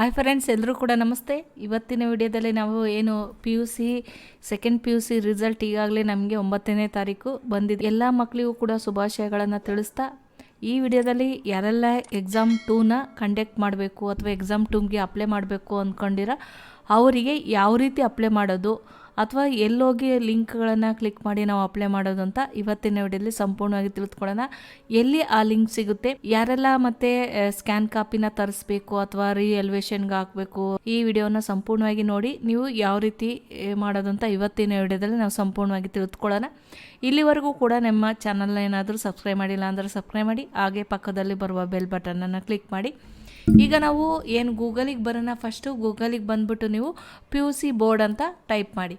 Hi friends, ಎಲ್ಲರೂ ಕೂಡ ನಮಸ್ತೆ. ಇವತ್ತಿನ ವಿಡಿಯೋದಲ್ಲಿ ನಾವು ಏನು second P U C result ಈಗಾಗಲೇ ನಮಗೆ 9ನೇ ತಾರೀಕು ಬಂದಿದೆ. ಎಲ್ಲ ಮಕ್ಕಳಿಗೂ ಕೂಡ ಶುಭಾಶಯಗಳನ್ನು ತಿಳಿಸ್ತಾ ಈ ವಿಡಿಯೋದಲ್ಲಿ ಯಾರೆಲ್ಲ ಎಕ್ಸಾಮ್ 2ನ ಕಂಡಕ್ಟ್ ಮಾಡಬೇಕು ಅಥವಾ ಎಕ್ಸಾಮ್ 2ಗೆ ಅಪ್ಲೈ ಮಾಡಬೇಕು ಅಂದ್ಕೊಂಡಿರ ಅವರಿಗೆ ಯಾವ ರೀತಿ ಅಪ್ಲೈ ಮಾಡೋದು ಅಥವಾ ಎಲ್ಲೋಗಿ ಲಿಂಕ್ಗಳನ್ನು ಕ್ಲಿಕ್ ಮಾಡಿ ನಾವು ಅಪ್ಲೈ ಮಾಡೋದು ಅಂತ ಇವತ್ತಿನ ವಿಡಿಯೋದಲ್ಲಿ ಸಂಪೂರ್ಣವಾಗಿ ತಿಳಿದುಕೊಳ್ಳೋಣ. ಎಲ್ಲಿ ಆ ಲಿಂಕ್ ಸಿಗುತ್ತೆ, ಯಾರೆಲ್ಲ ಮತ್ತೆ ಸ್ಕ್ಯಾನ್ ಕಾಪಿನ ತರಿಸ್ಬೇಕು ಅಥವಾ ರಿಎಲ್ವೇಷನ್ಗೆ ಹಾಕಬೇಕು, ಈ ವಿಡಿಯೋನ ಸಂಪೂರ್ಣವಾಗಿ ನೋಡಿ ನೀವು ಯಾವ ರೀತಿ ಮಾಡೋದು ಅಂತ ಇವತ್ತಿನ ವಿಡಿಯೋದಲ್ಲಿ ನಾವು ಸಂಪೂರ್ಣವಾಗಿ ತಿಳಿದುಕೊಳ್ಳೋಣ. ಇಲ್ಲಿವರೆಗೂ ಕೂಡ ನಮ್ಮ ಚಾನಲ್ನ ಏನಾದರೂ ಸಬ್ಸ್ಕ್ರೈಬ್ ಮಾಡಿಲ್ಲ ಅಂದರೆ ಸಬ್ಸ್ಕ್ರೈಬ್ ಮಾಡಿ, ಹಾಗೆ ಪಕ್ಕದಲ್ಲಿ ಬರುವ ಬೆಲ್ ಬಟನನ್ನು ಕ್ಲಿಕ್ ಮಾಡಿ. ಈಗ ನಾವು ಏನು ಗೂಗಲಿಗೆ ಬರೋಣ, ಫಸ್ಟು ಗೂಗಲಿಗೆ ಬಂದುಬಿಟ್ಟು ನೀವು PUC ಬೋರ್ಡ್ ಅಂತ ಟೈಪ್ ಮಾಡಿ.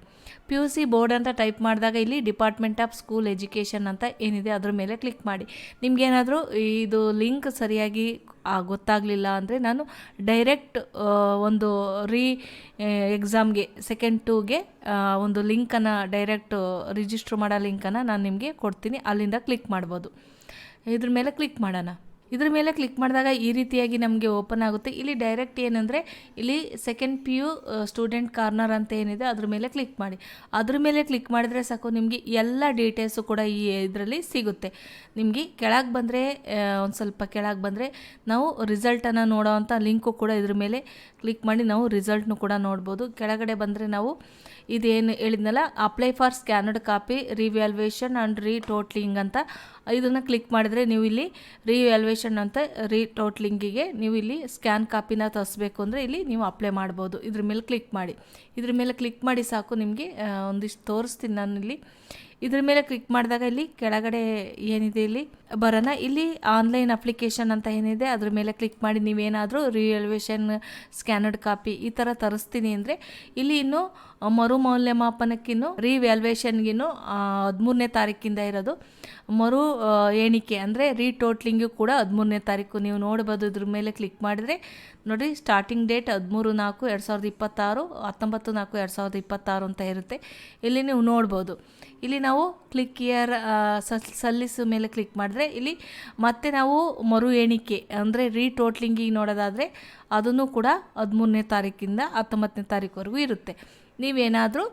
PUC ಬೋರ್ಡ್ ಅಂತ ಟೈಪ್ ಮಾಡಿದಾಗ ಇಲ್ಲಿ ಡಿಪಾರ್ಟ್ಮೆಂಟ್ ಆಫ್ ಸ್ಕೂಲ್ ಎಜುಕೇಷನ್ ಅಂತ ಏನಿದೆ ಅದ್ರ ಮೇಲೆ ಕ್ಲಿಕ್ ಮಾಡಿ. ನಿಮಗೇನಾದರೂ ಇದು ಲಿಂಕ್ ಸರಿಯಾಗಿ ಗೊತ್ತಾಗಲಿಲ್ಲ ಅಂದರೆ ನಾನು ಡೈರೆಕ್ಟ್ ಒಂದು ಎಕ್ಸಾಮ್ಗೆ ಸೆಕೆಂಡ್ 2ಗೆ ಒಂದು ಲಿಂಕನ್ನು ಡೈರೆಕ್ಟ್ ರಿಜಿಸ್ಟ್ರ್ ಮಾಡೋ ಲಿಂಕನ್ನು ನಾನು ನಿಮಗೆ ಕೊಡ್ತೀನಿ, ಅಲ್ಲಿಂದ ಕ್ಲಿಕ್ ಮಾಡ್ಬೋದು. ಇದ್ರ ಮೇಲೆ ಕ್ಲಿಕ್ ಮಾಡೋಣ. ಇದ್ರ ಮೇಲೆ ಕ್ಲಿಕ್ ಮಾಡಿದಾಗ ಈ ರೀತಿಯಾಗಿ ನಮಗೆ ಓಪನ್ ಆಗುತ್ತೆ. ಇಲ್ಲಿ ಡೈರೆಕ್ಟ್ ಏನಂದರೆ ಇಲ್ಲಿ ಸೆಕೆಂಡ್ PU ಸ್ಟೂಡೆಂಟ್ ಕಾರ್ನರ್ ಅಂತ ಏನಿದೆ ಅದ್ರ ಮೇಲೆ ಕ್ಲಿಕ್ ಮಾಡಿ. ಅದ್ರ ಮೇಲೆ ಕ್ಲಿಕ್ ಮಾಡಿದರೆ ಸಾಕು, ನಿಮಗೆ ಎಲ್ಲ ಡೀಟೇಲ್ಸು ಕೂಡ ಈ ಇದರಲ್ಲಿ ಸಿಗುತ್ತೆ. ನಿಮಗೆ ಕೆಳಗೆ ಬಂದರೆ ಒಂದು ಸ್ವಲ್ಪ ಕೆಳಗೆ ಬಂದರೆ ನಾವು ರಿಸಲ್ಟನ್ನು ನೋಡೋವಂಥ ಲಿಂಕು ಕೂಡ ಇದ್ರ ಮೇಲೆ ಕ್ಲಿಕ್ ಮಾಡಿ ನಾವು ರಿಸಲ್ಟ್ನು ಕೂಡ ನೋಡ್ಬೋದು. ಕೆಳಗಡೆ ಬಂದರೆ ನಾವು ಇದೇನು ಹೇಳಿದ್ನಲ್ಲ, apply for scanned copy revaluation and retotalling ಅಂತ, ಇದನ್ನು ಕ್ಲಿಕ್ ಮಾಡಿದರೆ ನೀವು ಇಲ್ಲಿ ರಿವ್ಯಾಲ್ಯೂಯೇಷನ್ ಅಂತ ರೀಟೋಟ್ಲಿಂಗಿಗೆ ನೀವು ಇಲ್ಲಿ ಸ್ಕ್ಯಾನ್ ಕಾಪಿನ ತರಿಸ್ಬೇಕು ಅಂದರೆ ಇಲ್ಲಿ ನೀವು ಅಪ್ಲೈ ಮಾಡ್ಬೋದು. ಇದ್ರ ಮೇಲೆ ಕ್ಲಿಕ್ ಮಾಡಿ. ಇದ್ರ ಮೇಲೆ ಕ್ಲಿಕ್ ಮಾಡಿ ಸಾಕು, ನಿಮಗೆ ಒಂದಿಷ್ಟು ತೋರಿಸ್ತೀನಿ ನಾನು ಇಲ್ಲಿ. ಇದ್ರ ಮೇಲೆ ಕ್ಲಿಕ್ ಮಾಡಿದಾಗ ಇಲ್ಲಿ ಕೆಳಗಡೆ ಏನಿದೆ ಇಲ್ಲಿ ಬರೋಣ. ಇಲ್ಲಿ ಆನ್ಲೈನ್ ಅಪ್ಲಿಕೇಶನ್ ಅಂತ ಏನಿದೆ ಅದ್ರ ಮೇಲೆ ಕ್ಲಿಕ್ ಮಾಡಿ. ನೀವೇನಾದರೂ ರಿಯಲ್ವೇಷನ್ ಸ್ಕ್ಯಾನರ್ಡ್ ಕಾಪಿ ಈ ಥರ ತರಿಸ್ತೀನಿ ಅಂದರೆ ಇಲ್ಲಿ ಇನ್ನು ಮರು ಮೌಲ್ಯಮಾಪನಕ್ಕಿನ್ನು ರಿವ್ಯಾಲ್ಯೂಯೇಷನ್ಗಿನ್ನು 13ನೇ ತಾರೀಕಿಂದ ಇರೋದು. ಮರು ಎಣಿಕೆ ಅಂದರೆ ರೀಟೋಟ್ಲಿಂಗು ಕೂಡ 13ನೇ ತಾರೀಕು ನೀವು ನೋಡ್ಬೋದು. ಇದ್ರ ಮೇಲೆ ಕ್ಲಿಕ್ ಮಾಡಿದರೆ ನೋಡಿ, ಸ್ಟಾರ್ಟಿಂಗ್ ಡೇಟ್ 13/4/2026, 19/4/2026 ಅಂತ ಇರುತ್ತೆ. ಇಲ್ಲಿ ನೀವು ನೋಡ್ಬೋದು. ಇಲ್ಲಿ ನಾವು ಕ್ಲಿಕ್ ಇಯರ್ ಸಲ್ಲಿಸು ಮೇಲೆ ಕ್ಲಿಕ್ ಮಾಡಿದ್ರೆ ಇಲ್ಲಿ ಮತ್ತೆ ನಾವು ಮರು ಎಣಿಕೆ ಅಂದರೆ ರೀಟೋಟ್ಲಿಂಗಿಗೆ ನೋಡೋದಾದರೆ ಅದನ್ನು ಕೂಡ 13ನೇ ತಾರೀಕಿಂದ 19ನೇ ತಾರೀಕುವರೆಗೂ ಇರುತ್ತೆ. ನೀವೇನಾದರೂ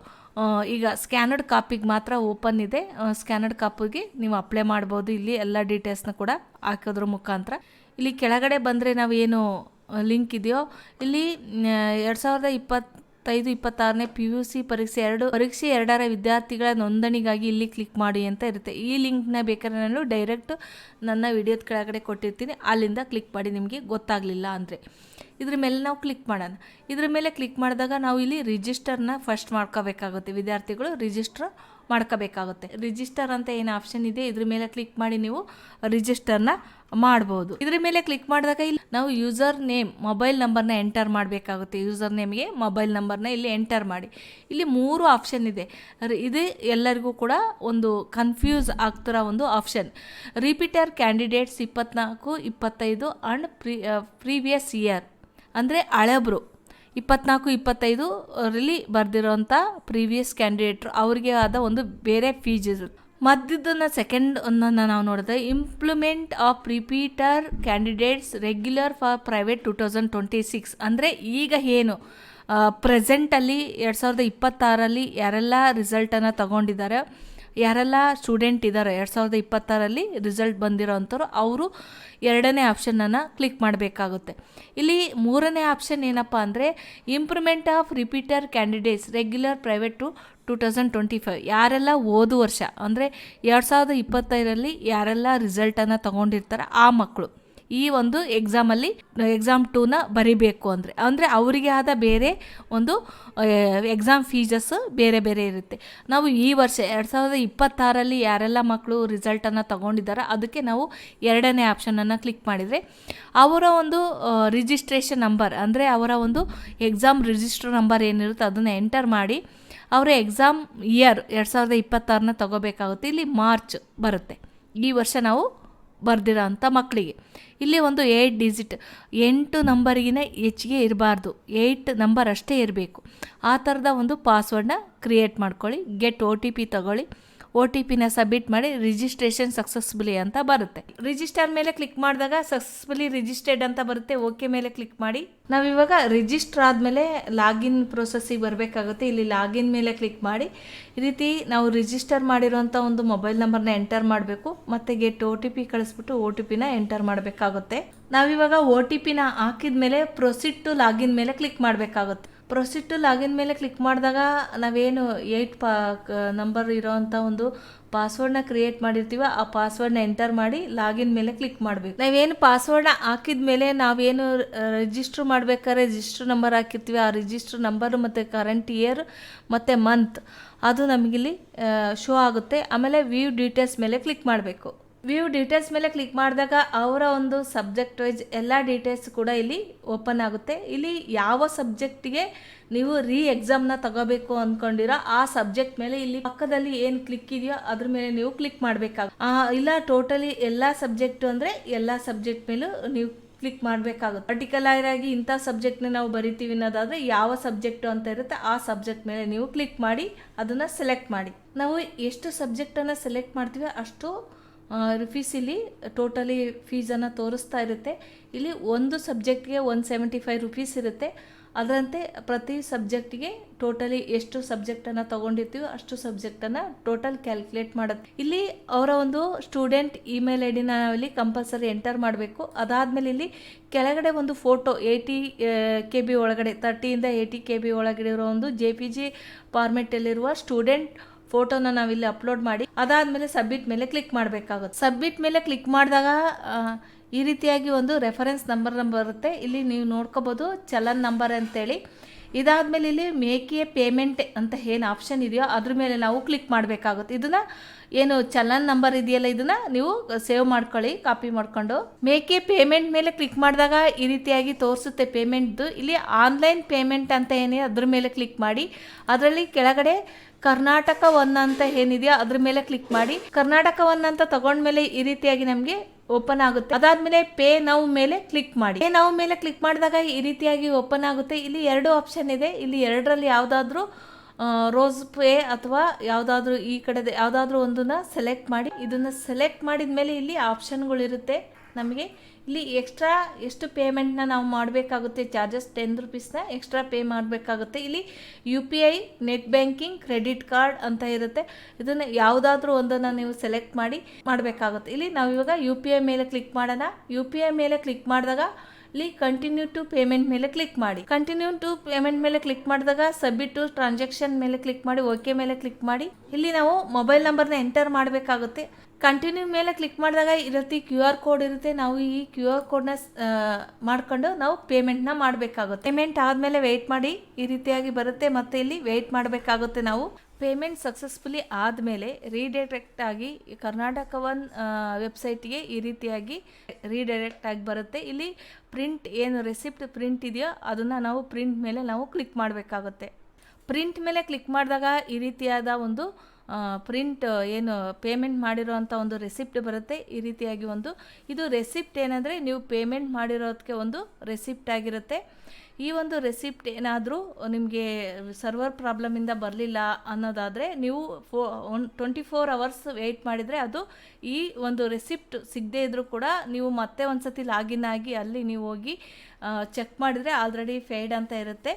ಈಗ ಸ್ಕ್ಯಾನರ್ಡ್ ಕಾಪಿಗೆ ಮಾತ್ರ ಓಪನ್ ಇದೆ, ಸ್ಕ್ಯಾನರ್ಡ್ ಕಾಪಿಗೆ ನೀವು ಅಪ್ಲೈ ಮಾಡ್ಬೋದು. ಇಲ್ಲಿ ಎಲ್ಲ ಡೀಟೇಲ್ಸ್ನ ಕೂಡ ಹಾಕೋದ್ರ ಮುಖಾಂತರ. ಇಲ್ಲಿ ಕೆಳಗಡೆ ಬಂದರೆ ನಾವು ಏನು ಲಿಂಕ್ ಇದೆಯೋ ಇಲ್ಲಿ 2025-26ನೇ PUC ಪರೀಕ್ಷೆ 2ರ ವಿದ್ಯಾರ್ಥಿಗಳ ನೋಂದಣಿಗಾಗಿ ಇಲ್ಲಿ ಕ್ಲಿಕ್ ಮಾಡಿ ಅಂತ ಇರುತ್ತೆ. ಈ ಲಿಂಕ್ನ ಬೇಕಾದ್ರೆ ನಾನು ಡೈರೆಕ್ಟ್ ನನ್ನ ವಿಡಿಯೋದ ಕೆಳಗಡೆ ಕೊಟ್ಟಿರ್ತೀನಿ, ಅಲ್ಲಿಂದ ಕ್ಲಿಕ್ ಮಾಡಿ ನಿಮಗೆ ಗೊತ್ತಾಗಲಿಲ್ಲ ಅಂದರೆ. ಇದ್ರ ಮೇಲೆ ನಾವು ಕ್ಲಿಕ್ ಮಾಡೋಣ. ಇದ್ರ ಮೇಲೆ ಕ್ಲಿಕ್ ಮಾಡಿದಾಗ ನಾವು ಇಲ್ಲಿ ರಿಜಿಸ್ಟರ್ನ ಫಸ್ಟ್ ಮಾಡ್ಕೋಬೇಕಾಗುತ್ತೆ. ವಿದ್ಯಾರ್ಥಿಗಳು ರಿಜಿಸ್ಟರ್ ಮಾಡ್ಕೋಬೇಕಾಗುತ್ತೆ. ರಿಜಿಸ್ಟರ್ ಅಂತ ಏನು ಆಪ್ಷನ್ ಇದೆ ಇದ್ರ ಮೇಲೆ ಕ್ಲಿಕ್ ಮಾಡಿ ನೀವು ರಿಜಿಸ್ಟರ್ನ ಮಾಡ್ಬೋದು. ಇದ್ರ ಮೇಲೆ ಕ್ಲಿಕ್ ಮಾಡಿದಾಗ ಇಲ್ಲಿ ನಾವು ಯೂಸರ್ ನೇಮ್ ಮೊಬೈಲ್ ನಂಬರ್ನ ಎಂಟರ್ ಮಾಡಬೇಕಾಗುತ್ತೆ. ಯೂಸರ್ ನೇಮ್ಗೆ ಮೊಬೈಲ್ ನಂಬರ್ನ ಇಲ್ಲಿ ಎಂಟರ್ ಮಾಡಿ. ಇಲ್ಲಿ 3 ಆಪ್ಷನ್ ಇದೆ. ಇದು ಎಲ್ಲರಿಗೂ ಕೂಡ ಒಂದು ಕನ್ಫ್ಯೂಸ್ ಆಗ್ತಿರೋ ಒಂದು option. Repeater candidates 24, 25 and previous year ಅಂದರೆ ಹಳೆಬ್ರು 24, 25 ರಲ್ಲಿ ಬರೆದಿರೋಂಥ ಪ್ರೀವಿಯಸ್ ಕ್ಯಾಂಡಿಡೇಟ್ರು ಅವ್ರಿಗೆ ಆದ ಒಂದು ಬೇರೆ ಫೀಸ್ ಇರುತ್ತೆ. ಮಧ್ಯದನ್ನು ಸೆಕೆಂಡ್ ಒಂದನ್ನು ನಾವು ನೋಡಿದ್ರೆ implement of repeater candidates regular for private 2026 ಅಂದರೆ ಈಗ ಏನು ಪ್ರೆಸೆಂಟಲ್ಲಿ 2026ರಲ್ಲಿ ಯಾರೆಲ್ಲ ರಿಸಲ್ಟನ್ನು ತಗೊಂಡಿದ್ದಾರೆ, ಯಾರೆಲ್ಲ ಸ್ಟೂಡೆಂಟ್ ಇದ್ದಾರೆ 2026ರಲ್ಲಿ ರಿಸಲ್ಟ್ ಬಂದಿರೋ ಅಂಥವ್ರು ಅವರು 2ನೇ ಆಪ್ಷನನ್ನು ಕ್ಲಿಕ್ ಮಾಡಬೇಕಾಗುತ್ತೆ. ಇಲ್ಲಿ 3ನೇ ಆಪ್ಷನ್ ಏನಪ್ಪ ಅಂದರೆ improvement of repeater candidates regular private to 2025 ಯಾರೆಲ್ಲ ಓದು ವರ್ಷ ಅಂದರೆ 2025ರಲ್ಲಿ ಯಾರೆಲ್ಲ ರಿಸಲ್ಟನ್ನು ತಗೊಂಡಿರ್ತಾರೆ ಆ ಮಕ್ಕಳು ಈ ಒಂದು ಎಕ್ಸಾಮ್ 2ನ ಬರಿಬೇಕು ಅಂದರೆ ಅವರಿಗೆ ಆದ ಬೇರೆ ಒಂದು ಎಕ್ಸಾಮ್ ಫೀಸಸ್ ಬೇರೆ ಬೇರೆ ಇರುತ್ತೆ. ನಾವು ಈ ವರ್ಷ 2026ರಲ್ಲಿ ಯಾರೆಲ್ಲ ಮಕ್ಕಳು ರಿಸಲ್ಟನ್ನು ತಗೊಂಡಿದ್ದಾರೆ ಅದಕ್ಕೆ ನಾವು 2ನೇ ಆಪ್ಷನನ್ನು ಕ್ಲಿಕ್ ಮಾಡಿದರೆ ಅವರ ಒಂದು ರಿಜಿಸ್ಟ್ರೇಷನ್ ನಂಬರ್ ಅಂದರೆ ಅವರ ಒಂದು ಎಕ್ಸಾಮ್ ರಿಜಿಸ್ಟರ್ ನಂಬರ್ ಏನಿರುತ್ತೆ ಅದನ್ನು ಎಂಟರ್ ಮಾಡಿ ಅವರ ಎಕ್ಸಾಮ್ ಇಯರ್ 2026ನ ತಗೋಬೇಕಾಗುತ್ತೆ. ಇಲ್ಲಿ ಮಾರ್ಚ್ ಬರುತ್ತೆ. ಈ ವರ್ಷ ನಾವು ಬರ್ದಿರೋ ಅಂಥ ಮಕ್ಕಳಿಗೆ ಇಲ್ಲಿ ಒಂದು 8 ಡಿಜಿಟ್ 8 ನಂಬರ್ಗಿನ ಹೆಚ್ಚಿಗೆ ಇರಬಾರ್ದು, 8 ನಂಬರ್ ಅಷ್ಟೇ ಇರಬೇಕು. ಆ ಥರದ ಒಂದು ಪಾಸ್ವರ್ಡನ್ನ ಕ್ರಿಯೇಟ್ ಮಾಡ್ಕೊಳ್ಳಿ. ಗೆಟ್ OTP ತಗೊಳ್ಳಿ. OTPನ ಸಬ್ಮಿಟ್ ಮಾಡಿ ರಿಜಿಸ್ಟ್ರೇಷನ್ ಸಕ್ಸಸ್ಫುಲಿ ಅಂತ ಬರುತ್ತೆ. ರಿಜಿಸ್ಟರ್ ಮೇಲೆ ಕ್ಲಿಕ್ ಮಾಡಿದಾಗ ಸಕ್ಸಸ್ಫುಲಿ ರಿಜಿಸ್ಟರ್ಡ್ ಅಂತ ಬರುತ್ತೆ. ಓಕೆ ಮೇಲೆ ಕ್ಲಿಕ್ ಮಾಡಿ. ನಾವಿವಾಗ ರಿಜಿಸ್ಟರ್ ಆದಮೇಲೆ ಲಾಗಿನ್ ಪ್ರೊಸೆಸ್ಸಿಗೆ ಬರಬೇಕಾಗುತ್ತೆ. ಇಲ್ಲಿ ಲಾಗಿನ್ ಮೇಲೆ ಕ್ಲಿಕ್ ಮಾಡಿ ಈ ರೀತಿ ನಾವು ರಿಜಿಸ್ಟರ್ ಮಾಡಿರೋಂಥ ಒಂದು ಮೊಬೈಲ್ ನಂಬರ್ನ ಎಂಟರ್ ಮಾಡಬೇಕು. ಮತ್ತು ಗೆಟ್ OTP ಕಳಿಸ್ಬಿಟ್ಟು OTPನ ಎಂಟರ್ ಮಾಡಬೇಕಾಗುತ್ತೆ. ನಾವಿವಾಗ OTPನ ಹಾಕಿದ ಮೇಲೆ ಪ್ರೊಸೀಡ್ ಟು ಲಾಗಿನ್ ಮೇಲೆ ಕ್ಲಿಕ್ ಮಾಡಬೇಕಾಗುತ್ತೆ. ಪ್ರೊಸೀಡ್ ಟು ಲಾಗಿನ್ ಮೇಲೆ ಕ್ಲಿಕ್ ಮಾಡಿದಾಗ ನಾವೇನು 8 ನಂಬರ್ ಇರೋವಂಥ ಒಂದು ಪಾಸ್ವರ್ಡ್ನ ಕ್ರಿಯೇಟ್ ಮಾಡಿರ್ತೀವ, ಆ ಪಾಸ್ವರ್ಡ್ನ ಎಂಟರ್ ಮಾಡಿ ಲಾಗಿನ್ ಮೇಲೆ ಕ್ಲಿಕ್ ಮಾಡಬೇಕು. ನಾವೇನು ಪಾಸ್ವರ್ಡ್ನ ಹಾಕಿದ ಮೇಲೆ ನಾವೇನು ರಿಜಿಸ್ಟ್ರ್ ಮಾಡ್ಬೇಕಾದ್ರೆ ರಿಜಿಸ್ಟ್ರ್ ನಂಬರ್ ಹಾಕಿರ್ತೀವಿ, ಆ ರಿಜಿಸ್ಟ್ರ್ ನಂಬರು ಮತ್ತು ಕರೆಂಟ್ ಇಯರ್ ಮತ್ತು ಮಂತ್ ಅದು ನಮಗಿಲ್ಲಿ ಶೋ ಆಗುತ್ತೆ. ಆಮೇಲೆ ವ್ಯೂ ಡೀಟೇಲ್ಸ್ ಮೇಲೆ ಕ್ಲಿಕ್ ಮಾಡಬೇಕು. ವ್ಯೂ ಡೀಟೇಲ್ಸ್ ಮೇಲೆ ಕ್ಲಿಕ್ ಮಾಡಿದಾಗ ಅವರ ಒಂದು ಸಬ್ಜೆಕ್ಟ್ ವೈಸ್ ಎಲ್ಲ ಡೀಟೇಲ್ಸ್ ಕೂಡ ಇಲ್ಲಿ ಓಪನ್ ಆಗುತ್ತೆ. ಇಲ್ಲಿ ಯಾವ ಸಬ್ಜೆಕ್ಟಿಗೆ ನೀವು ಎಕ್ಸಾಮ್ನ ತಗೋಬೇಕು ಅಂದ್ಕೊಂಡಿರೋ ಆ ಸಬ್ಜೆಕ್ಟ್ ಮೇಲೆ ಇಲ್ಲಿ ಪಕ್ಕದಲ್ಲಿ ಏನು ಕ್ಲಿಕ್ ಇದೆಯೋ ಅದ್ರ ಮೇಲೆ ನೀವು ಕ್ಲಿಕ್ ಮಾಡಬೇಕಾಗುತ್ತೆ. ಇಲ್ಲ ಟೋಟಲಿ ಎಲ್ಲ ಸಬ್ಜೆಕ್ಟು ಅಂದರೆ ಎಲ್ಲ ಸಬ್ಜೆಕ್ಟ್ ಮೇಲೂ ನೀವು ಕ್ಲಿಕ್ ಮಾಡಬೇಕಾಗುತ್ತೆ. ಪರ್ಟಿಕ್ಯುಲರ್ ಆಗಿ ಇಂಥ ಸಬ್ಜೆಕ್ಟ್ನ ನಾವು ಬರಿತೀವಿ ಅನ್ನೋದಾದರೆ ಯಾವ ಸಬ್ಜೆಕ್ಟು ಅಂತ ಇರುತ್ತೆ ಆ ಸಬ್ಜೆಕ್ಟ್ ಮೇಲೆ ನೀವು ಕ್ಲಿಕ್ ಮಾಡಿ ಅದನ್ನು ಸೆಲೆಕ್ಟ್ ಮಾಡಿ. ನಾವು ಎಷ್ಟು ಸಬ್ಜೆಕ್ಟನ್ನು ಸೆಲೆಕ್ಟ್ ಮಾಡ್ತೀವಿ ಅಷ್ಟು ಫೀಸ್ ಇಲ್ಲಿ ಟೋಟಲಿ ಫೀಸನ್ನು ತೋರಿಸ್ತಾ ಇರುತ್ತೆ. ಇಲ್ಲಿ ಒಂದು ಸಬ್ಜೆಕ್ಟ್ಗೆ 175 ರೂಪೀಸ್ ಇರುತ್ತೆ. ಅದರಂತೆ ಪ್ರತಿ ಸಬ್ಜೆಕ್ಟಿಗೆ ಟೋಟಲಿ ಎಷ್ಟು ಸಬ್ಜೆಕ್ಟನ್ನು ತೊಗೊಂಡಿರ್ತೀವೋ ಅಷ್ಟು ಸಬ್ಜೆಕ್ಟನ್ನು ಟೋಟಲ್ ಕ್ಯಾಲ್ಕುಲೇಟ್ ಮಾಡುತ್ತೆ. ಇಲ್ಲಿ ಅವರ ಒಂದು ಸ್ಟೂಡೆಂಟ್ ಇಮೇಲ್ ಐ ಡಿನ ನಾವಿಲ್ಲಿ ಕಂಪಲ್ಸರಿ ಎಂಟರ್ ಮಾಡಬೇಕು. ಅದಾದಮೇಲೆ ಇಲ್ಲಿ ಕೆಳಗಡೆ ಒಂದು ಫೋಟೋ 80 KB ಒಳಗಡೆ 30ಇಂದ 80 KB ಒಳಗಡೆ ಇರೋ ಒಂದು JPG ಫಾರ್ಮೆಟಲ್ಲಿರುವ ಸ್ಟೂಡೆಂಟ್ ಫೋಟೋನ ನಾವಿಲ್ಲಿ ಅಪ್ಲೋಡ್ ಮಾಡಿ ಅದಾದಮೇಲೆ ಸಬ್ಮಿಟ್ ಮೇಲೆ ಕ್ಲಿಕ್ ಮಾಡಬೇಕಾಗುತ್ತೆ. ಸಬ್ಮಿಟ್ ಮೇಲೆ ಕ್ಲಿಕ್ ಮಾಡಿದಾಗ ಈ ರೀತಿಯಾಗಿ ಒಂದು ರೆಫರೆನ್ಸ್ ನಂಬರ್ ಬರುತ್ತೆ. ಇಲ್ಲಿ ನೀವು ನೋಡ್ಕೋಬೋದು ಚಲನ್ ನಂಬರ್ ಅಂತೇಳಿ. ಇದಾದಮೇಲೆ ಇಲ್ಲಿ ಮೇಕ್ ಎ ಪೇಮೆಂಟ್ ಅಂತ ಏನು ಆಪ್ಷನ್ ಇದೆಯೋ ಅದ್ರ ಮೇಲೆ ನಾವು ಕ್ಲಿಕ್ ಮಾಡಬೇಕಾಗುತ್ತೆ. ಇದನ್ನು ಏನು ಚಲನ್ ನಂಬರ್ ಇದೆಯಲ್ಲ ಇದನ್ನು ನೀವು ಸೇವ್ ಮಾಡ್ಕೊಳ್ಳಿ ಕಾಪಿ ಮಾಡ್ಕೊಂಡು. ಮೇಕ್ ಎ ಪೇಮೆಂಟ್ ಮೇಲೆ ಕ್ಲಿಕ್ ಮಾಡಿದಾಗ ಈ ರೀತಿಯಾಗಿ ತೋರಿಸುತ್ತೆ ಪೇಮೆಂಟ್ದು. ಇಲ್ಲಿ ಆನ್ಲೈನ್ ಪೇಮೆಂಟ್ ಅಂತ ಏನಿದೆ ಅದ್ರ ಮೇಲೆ ಕ್ಲಿಕ್ ಮಾಡಿ ಅದರಲ್ಲಿ ಕೆಳಗಡೆ ಕರ್ನಾಟಕ 1 ಅಂತ ಏನಿದೆಯೋ ಅದ್ರ ಮೇಲೆ ಕ್ಲಿಕ್ ಮಾಡಿ. ಕರ್ನಾಟಕ 1 ಅಂತ ತಗೊಂಡ್ಮೇಲೆ ಈ ರೀತಿಯಾಗಿ ನಮಗೆ ಓಪನ್ ಆಗುತ್ತೆ. ಅದಾದ್ಮೇಲೆ ಪೇ ನೌ ಮೇಲೆ ಕ್ಲಿಕ್ ಮಾಡಿ. ಪೇ ನೌ ಮೇಲೆ ಕ್ಲಿಕ್ ಮಾಡಿದಾಗ ಈ ರೀತಿಯಾಗಿ ಓಪನ್ ಆಗುತ್ತೆ. ಇಲ್ಲಿ 2 ಆಪ್ಷನ್ ಇದೆ. ಇಲ್ಲಿ 2ರಲ್ಲಿ ಯಾವುದಾದ್ರೂ ರೋಸ್ ಪೇ ಅಥವಾ ಯಾವುದಾದ್ರೂ ಈ ಕಡೆ ಯಾವುದಾದ್ರೂ ಒಂದನ್ನ ಸೆಲೆಕ್ಟ್ ಮಾಡಿ. ಇದನ್ನು ಸೆಲೆಕ್ಟ್ ಮಾಡಿದ ಮೇಲೆ ಇಲ್ಲಿ ಆಪ್ಷನ್ಗಳಿರುತ್ತೆ. ನಮಗೆ ಇಲ್ಲಿ ಎಕ್ಸ್ಟ್ರಾ ಎಷ್ಟು ಪೇಮೆಂಟ್ನ ನಾವು ಮಾಡಬೇಕಾಗುತ್ತೆ, ಚಾರ್ಜಸ್ 10 ರೂಪೀಸ್ನ ಎಕ್ಸ್ಟ್ರಾ ಪೇ ಮಾಡಬೇಕಾಗುತ್ತೆ. ಇಲ್ಲಿ UPI, net banking, credit card ಅಂತ ಇರುತ್ತೆ. ಇದನ್ನು ಯಾವುದಾದ್ರೂ ಒಂದನ್ನು ನೀವು ಸೆಲೆಕ್ಟ್ ಮಾಡಿ ಮಾಡಬೇಕಾಗುತ್ತೆ. ಇಲ್ಲಿ ನಾವು ಇವಾಗ UPI ಮೇಲೆ ಕ್ಲಿಕ್ ಮಾಡೋಣ. UPI ಮೇಲೆ ಕ್ಲಿಕ್ ಮಾಡಿದಾಗ ಇಲ್ಲಿ ಕಂಟಿನ್ಯೂ ಟು ಪೇಮೆಂಟ್ ಮೇಲೆ ಕ್ಲಿಕ್ ಮಾಡಿ. ಕಂಟಿನ್ಯೂ ಟು ಪೇಮೆಂಟ್ ಮೇಲೆ ಕ್ಲಿಕ್ ಮಾಡಿದಾಗ ಸಬ್ಮಿಟ್ ಟು ಟ್ರಾನ್ಸಾಕ್ಷನ್ ಮೇಲೆ ಕ್ಲಿಕ್ ಮಾಡಿ. ಓಕೆ ಮೇಲೆ ಕ್ಲಿಕ್ ಮಾಡಿ. ಇಲ್ಲಿ ನಾವು ಮೊಬೈಲ್ ನಂಬರ್ನ ಎಂಟರ್ ಮಾಡಬೇಕಾಗುತ್ತೆ. ಕಂಟಿನ್ಯೂ ಮೇಲೆ ಕ್ಲಿಕ್ ಮಾಡಿದಾಗ ಇರುತ್ತೆ QR ಕೋಡ್ ಇರುತ್ತೆ. ನಾವು ಈ QR ಕೋಡ್ನ ಮಾಡ್ಕೊಂಡು ನಾವು ಪೇಮೆಂಟ್ನ ಮಾಡಬೇಕಾಗುತ್ತೆ. ಪೇಮೆಂಟ್ ಆದಮೇಲೆ ವೆಯ್ಟ್ ಮಾಡಿ. ಈ ರೀತಿಯಾಗಿ ಬರುತ್ತೆ. ಮತ್ತೆ ಇಲ್ಲಿ ವೆಯ್ಟ್ ಮಾಡಬೇಕಾಗುತ್ತೆ ನಾವು. ಪೇಮೆಂಟ್ ಸಕ್ಸಸ್ಫುಲಿ ಆದಮೇಲೆ ರೀಡೈರೆಕ್ಟ್ ಆಗಿ ಕರ್ನಾಟಕ 1 ವೆಬ್ಸೈಟ್ಗೆ ಈ ರೀತಿಯಾಗಿ ರೀಡೈರೆಕ್ಟ್ ಆಗಿ ಬರುತ್ತೆ. ಇಲ್ಲಿ ಪ್ರಿಂಟ್ ಏನು ರೆಸಿಪ್ಟ್ ಪ್ರಿಂಟ್ ಇದೆಯೋ ಅದನ್ನು ನಾವು ಪ್ರಿಂಟ್ ಮೇಲೆ ನಾವು ಕ್ಲಿಕ್ ಮಾಡಬೇಕಾಗುತ್ತೆ. ಪ್ರಿಂಟ್ ಮೇಲೆ ಕ್ಲಿಕ್ ಮಾಡಿದಾಗ ಈ ರೀತಿಯಾದ ಒಂದು ಪ್ರಿಂಟ್ ಏನು ಪೇಮೆಂಟ್ ಮಾಡಿರೋವಂಥ ಒಂದು ರೆಸಿಪ್ಟ್ ಬರುತ್ತೆ. ಈ ರೀತಿಯಾಗಿ ಇದು ರೆಸಿಪ್ಟ್ ಏನಂದರೆ ನೀವು ಪೇಮೆಂಟ್ ಮಾಡಿರೋದಕ್ಕೆ ಒಂದು ರೆಸಿಪ್ಟ್ ಆಗಿರುತ್ತೆ. ಈ ಒಂದು ರೆಸಿಪ್ಟ್ ಏನಾದರೂ ನಿಮಗೆ ಸರ್ವರ್ ಪ್ರಾಬ್ಲಮಿಂದ ಬರಲಿಲ್ಲ ಅನ್ನೋದಾದರೆ ನೀವು 24 ಅವರ್ಸ್ ವೆಯ್ಟ್ ಮಾಡಿದರೆ ಅದು ಈ ಒಂದು ರೆಸಿಪ್ಟ್ ಸಿಗದೇ ಇದ್ದರೂ ಕೂಡ ನೀವು ಮತ್ತೆ ಒಂದು ಸತಿ ಲಾಗಿನ್ ಆಗಿ ಅಲ್ಲಿ ನೀವು ಹೋಗಿ ಚೆಕ್ ಮಾಡಿದರೆ ಆಲ್ರೆಡಿ ಫೇಡ್ ಅಂತ ಇರುತ್ತೆ.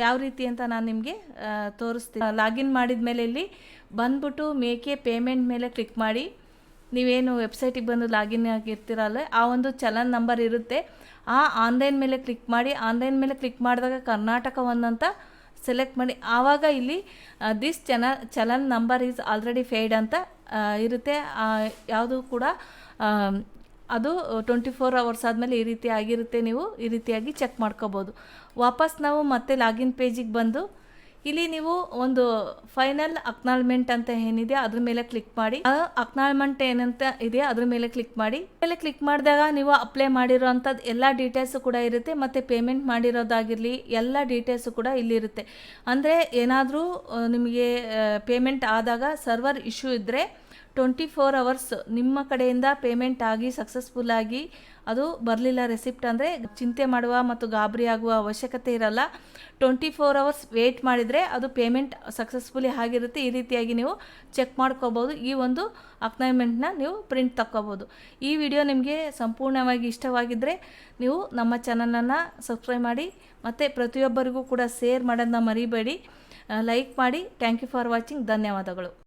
ಯಾವ ರೀತಿ ಅಂತ ನಾನು ನಿಮಗೆ ತೋರಿಸ್ತೀನಿ. ಲಾಗಿನ್ ಮಾಡಿದ ಮೇಲೆ ಇಲ್ಲಿ ಬಂದ್ಬಿಟ್ಟು ಮೇಕ್ ಎ ಪೇಮೆಂಟ್ ಮೇಲೆ ಕ್ಲಿಕ್ ಮಾಡಿ. ನೀವೇನು ವೆಬ್ಸೈಟಿಗೆ ಬಂದು ಲಾಗಿನ್ ಆಗಿರ್ತೀರಲ್ಲ ಆ ಒಂದು ಚಲನ್ ನಂಬರ್ ಇರುತ್ತೆ. ಆ ಆನ್ಲೈನ್ ಮೇಲೆ ಕ್ಲಿಕ್ ಮಾಡಿ. ಆನ್ಲೈನ್ ಮೇಲೆ ಕ್ಲಿಕ್ ಮಾಡಿದಾಗ ಕರ್ನಾಟಕ 1 ಅಂತ ಸೆಲೆಕ್ಟ್ ಮಾಡಿ. ಆವಾಗ ಇಲ್ಲಿ this challan number is already paid ಅಂತ ಇರುತ್ತೆ. ಯಾವುದು ಕೂಡ ಅದು 24 ಅವರ್ಸ್ ಆದಮೇಲೆ ಈ ರೀತಿ ಆಗಿರುತ್ತೆ. ನೀವು ಈ ರೀತಿಯಾಗಿ ಚೆಕ್ ಮಾಡ್ಕೋಬೋದು. ವಾಪಸ್ ನಾವು ಮತ್ತೆ ಲಾಗಿನ್ ಪೇಜಿಗೆ ಬಂದು ಇಲ್ಲಿ ನೀವು ಒಂದು ಫೈನಲ್ ಅಕ್ನಾಲ್ಮೆಂಟ್ ಅಂತ ಏನಿದೆ ಅದ್ರ ಮೇಲೆ ಕ್ಲಿಕ್ ಮಾಡಿ. ಅಕ್ನಾಲ್ಮೆಂಟ್ ಏನಂತ ಇದೆ ಅದ್ರ ಮೇಲೆ ಕ್ಲಿಕ್ ಮಾಡಿ. ಮೇಲೆ ಕ್ಲಿಕ್ ಮಾಡಿದಾಗ ನೀವು ಅಪ್ಲೈ ಮಾಡಿರೋಂಥದ್ದು ಎಲ್ಲ ಡೀಟೇಲ್ಸು ಕೂಡ ಇರುತ್ತೆ. ಮತ್ತು ಪೇಮೆಂಟ್ ಮಾಡಿರೋದಾಗಿರಲಿ ಎಲ್ಲ ಡೀಟೇಲ್ಸು ಕೂಡ ಇಲ್ಲಿರುತ್ತೆ. ಅಂದರೆ ಏನಾದರೂ ನಿಮಗೆ ಪೇಮೆಂಟ್ ಆದಾಗ ಸರ್ವರ್ ಇಶ್ಯೂ ಇದ್ದರೆ 24 ಅವರ್ಸ್ ನಿಮ್ಮ ಕಡೆಯಿಂದ ಪೇಮೆಂಟ್ ಆಗಿ ಸಕ್ಸಸ್ಫುಲ್ಲಾಗಿ ಅದು ಬರಲಿಲ್ಲ ರೆಸಿಪ್ಟ್ ಅಂದರೆ ಚಿಂತೆ ಮಾಡುವ ಮತ್ತು ಗಾಬರಿ ಆಗುವ ಅವಶ್ಯಕತೆ ಇರಲ್ಲ. 24 ಅವರ್ಸ್ ವೆಯ್ಟ್ ಮಾಡಿದರೆ ಅದು ಪೇಮೆಂಟ್ ಸಕ್ಸಸ್ಫುಲಿ ಆಗಿರುತ್ತೆ. ಈ ರೀತಿಯಾಗಿ ನೀವು ಚೆಕ್ ಮಾಡ್ಕೋಬೋದು. ಈ ಒಂದು ಅಕ್ನಾಯ್ಮೆಂಟ್ನ ನೀವು ಪ್ರಿಂಟ್ ತಕ್ಕೋಬೋದು. ಈ ವಿಡಿಯೋ ನಿಮಗೆ ಸಂಪೂರ್ಣವಾಗಿ ಇಷ್ಟವಾಗಿದ್ದರೆ ನೀವು ನಮ್ಮ ಚಾನಲನ್ನು ಸಬ್ಸ್ಕ್ರೈಬ್ ಮಾಡಿ ಮತ್ತು ಪ್ರತಿಯೊಬ್ಬರಿಗೂ ಕೂಡ ಶೇರ್ ಮಾಡೋದನ್ನ ಮರಿಬೇಡಿ. ಲೈಕ್ ಮಾಡಿ. Thank you for watching. ಧನ್ಯವಾದಗಳು.